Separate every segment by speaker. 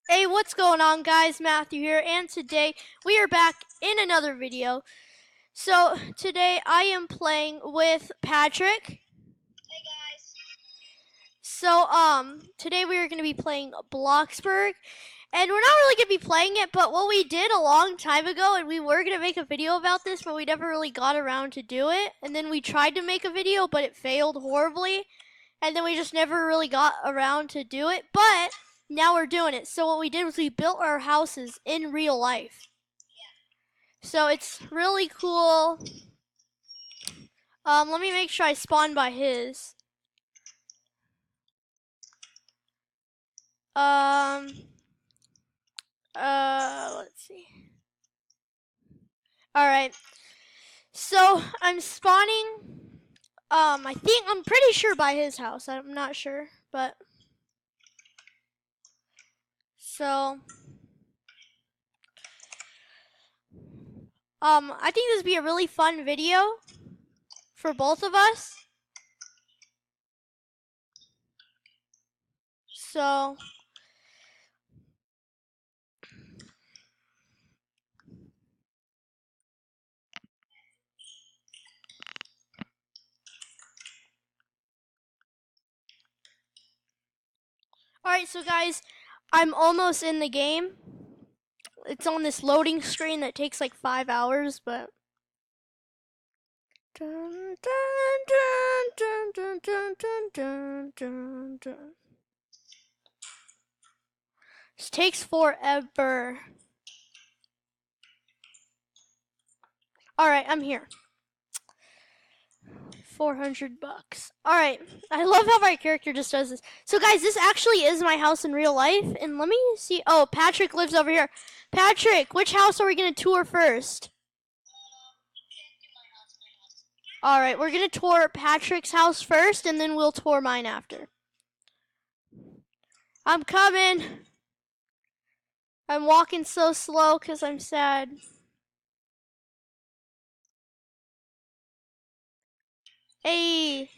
Speaker 1: Hey, what's going on, guys? Matthew here, and today we are back in another video. So today I am playing with Patrick.
Speaker 2: Hey guys.
Speaker 1: So today we are going to be playing Bloxburg, and we're not really going to be playing it, but what we did a long time ago, and we were going to make a video about this, but we never really got around to do it. And then we tried to make a video, but it failed horribly, and then we just never really got around to do it. But now we're doing it. So what we did was we built our houses in real life. So it's really cool. Let me make sure I spawn by his. Let's see. Alright. So I'm spawning, I'm pretty sure by his house. I'm not sure, but. So. I think this would be a really fun video for both of us. So. Alright, so guys, I'm almost in the game. It's on this loading screen that takes like 5 hours, but. Dun, dun, dun, dun, dun, dun, dun, dun, dun. This takes forever. Alright, I'm here. 400 bucks. Alright, I love how my character just does this. So guys, this actually is my house in real life, and let me see. Oh, Patrick lives over here. Patrick, which house are we going to tour first? Alright, we're going to tour Patrick's house first, and then we'll tour mine after. I'm coming. I'm walking so slow because I'm sad. Hey.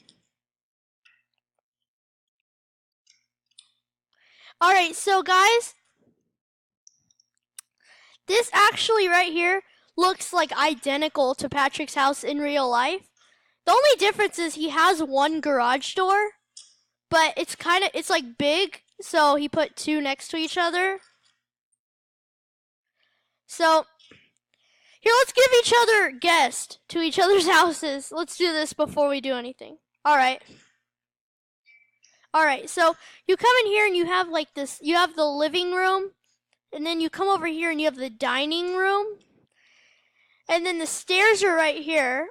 Speaker 1: Alright, so guys, this actually right here looks like identical to Patrick's house in real life. The only difference is he has one garage door, but it's like big, so he put two next to each other. So, here, let's give each other guests to each other's houses. Let's do this before we do anything. Alright. Alright, so you come in here and you have like this, you have the living room, and then you come over here and you have the dining room, and then the stairs are right here,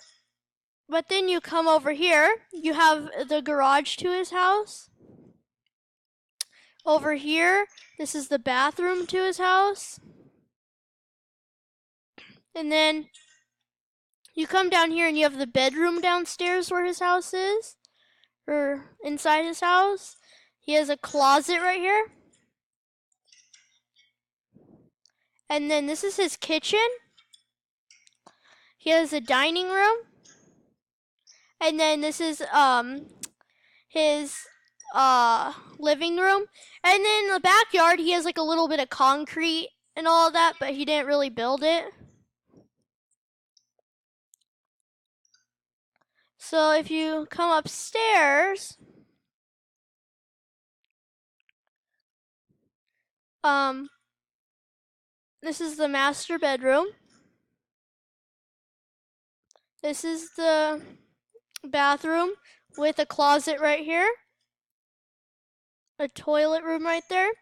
Speaker 1: but then you come over here, you have the garage to his house. Over here, this is the bathroom to his house. And then you come down here and you have the bedroom downstairs where his house is, or inside his house. He has a closet right here. And then this is his kitchen. He has a dining room. And then this is his living room. And then in the backyard he has like a little bit of concrete and all of that, but he didn't really build it. So if you come upstairs, this is the master bedroom. This is the bathroom with a closet right here. A toilet room right there.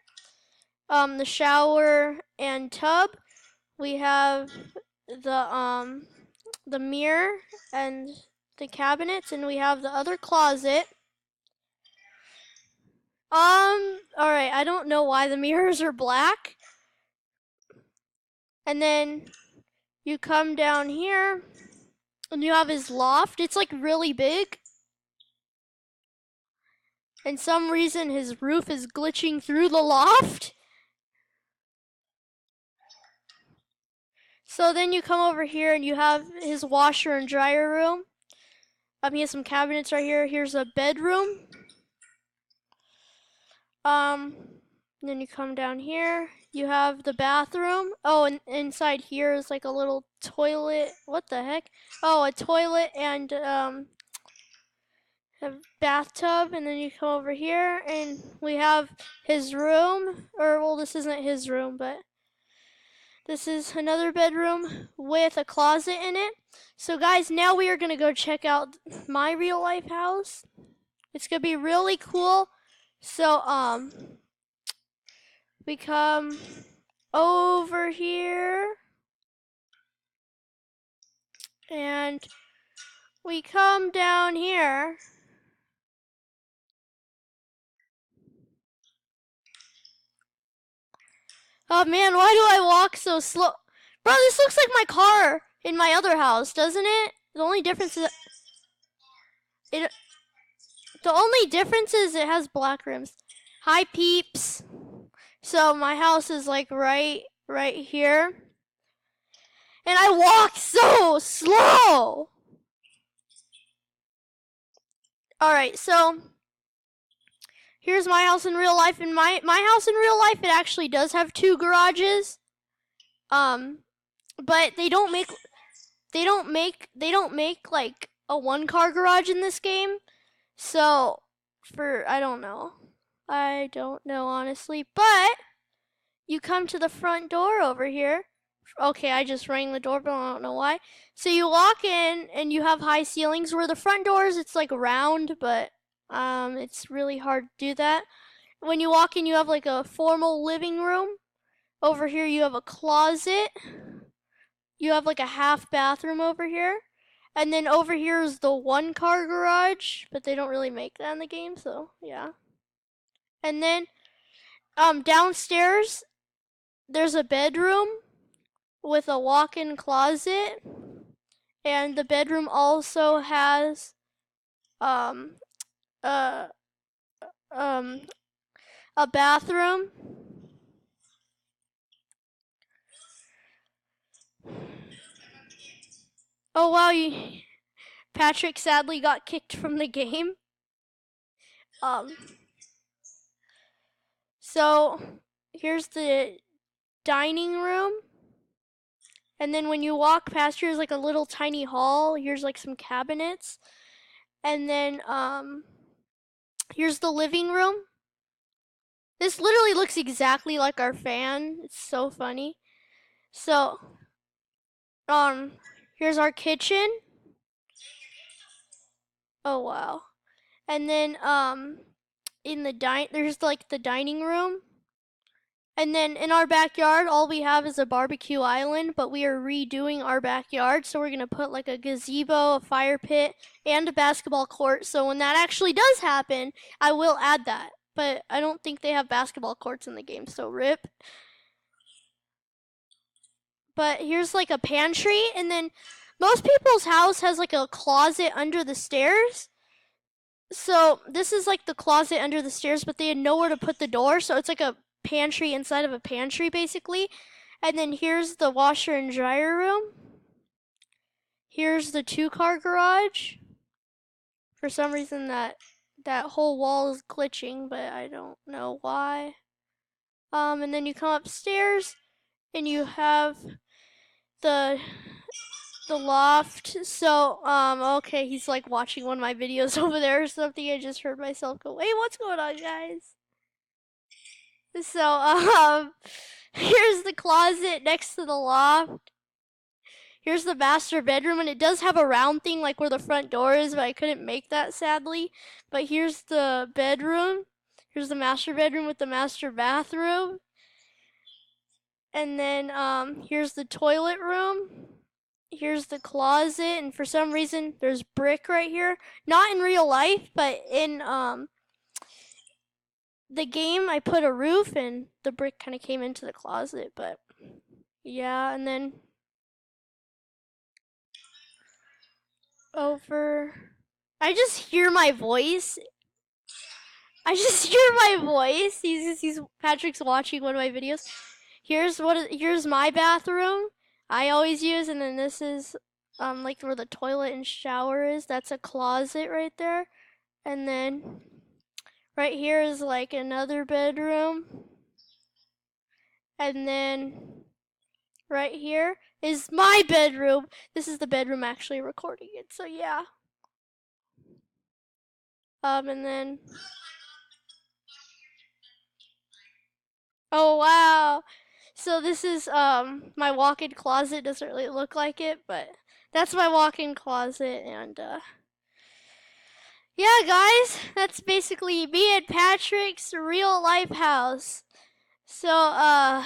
Speaker 1: The shower and tub. We have the mirror and the cabinets, and we have the other closet. Alright, I don't know why the mirrors are black. And then you come down here and you have his loft. It's like really big. And some reason his roof is glitching through the loft. So then you come over here and you have his washer and dryer room. He has some cabinets right here. Here's a bedroom. And then you come down here. You have the bathroom. Oh, and inside here is like a little toilet. What the heck? Oh, a toilet and a bathtub. And then you come over here and we have his room. Or, well, this isn't his room, but this is another bedroom with a closet in it. So guys, now we are going to go check out my real life house. It's going to be really cool. So, we come over here and we come down here. Oh man, why do I walk so slow? Bro, this looks like my car in my other house, doesn't it? The only difference is it has black rims. Hi peeps. So my house is like right here. And I walk so slow. Alright, so here's my house in real life. In my house in real life, it actually does have 2 garages. But they don't make like a 1-car garage in this game. So I don't know honestly, but you come to the front door over here. Okay, I just rang the doorbell, I don't know why. So you walk in and you have high ceilings. Where the front doors, it's like round, but it's really hard to do that. When you walk in, you have like a formal living room. Over here you have a closet. You have like a half bathroom over here. And then over here is the 1-car garage, but they don't really make that in the game, so yeah. And then downstairs there's a bedroom with a walk-in closet, and the bedroom also has um a a bathroom. Oh wow, Patrick sadly got kicked from the game. So here's the dining room. And then when you walk past, here's like a little tiny hall. Here's like some cabinets. And then here's the living room. This literally looks exactly like our fan. It's so funny. So here's our kitchen. Oh wow. And then in the there's like the dining room. And then in our backyard, all we have is a barbecue island, but we are redoing our backyard. So we're going to put like a gazebo, a fire pit, and a basketball court. So when that actually does happen, I will add that. But I don't think they have basketball courts in the game, so rip. But here's like a pantry, and then most people's house has like a closet under the stairs. So this is like the closet under the stairs, but they had nowhere to put the door, so it's like a pantry inside of a pantry basically. And then here's the washer and dryer room. Here's the 2-car garage. For some reason that whole wall is glitching, but I don't know why. And then you come upstairs and you have the loft. So okay, he's like watching one of my videos over there or something. I just heard myself go, "Hey, what's going on, guys?" So here's the closet next to the loft. Here's the master bedroom, and it does have a round thing like where the front door is, but I couldn't make that sadly. But here's the bedroom. Here's the master bedroom with the master bathroom. And then here's the toilet room. Here's the closet, and for some reason there's brick right here. Not in real life, but in the game I put a roof and the brick kind of came into the closet, but yeah. And then over, I just hear my voice. He's Patrick's watching one of my videos. Here's my bathroom I always use, and then this is like where the toilet and shower is. That's a closet right there. And then right here is like another bedroom. And then right here is my bedroom. This is the bedroom actually recording it. So yeah. And then oh wow. So this is my walk-in closet. Doesn't really look like it, but that's my walk-in closet. And yeah, guys, that's basically me and Patrick's real life house. So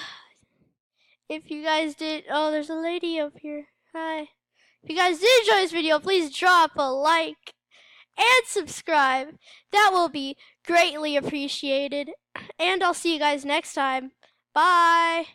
Speaker 1: if you guys did, oh, there's a lady up here. Hi. If you guys did enjoy this video, please drop a like and subscribe. That will be greatly appreciated. And I'll see you guys next time. Bye.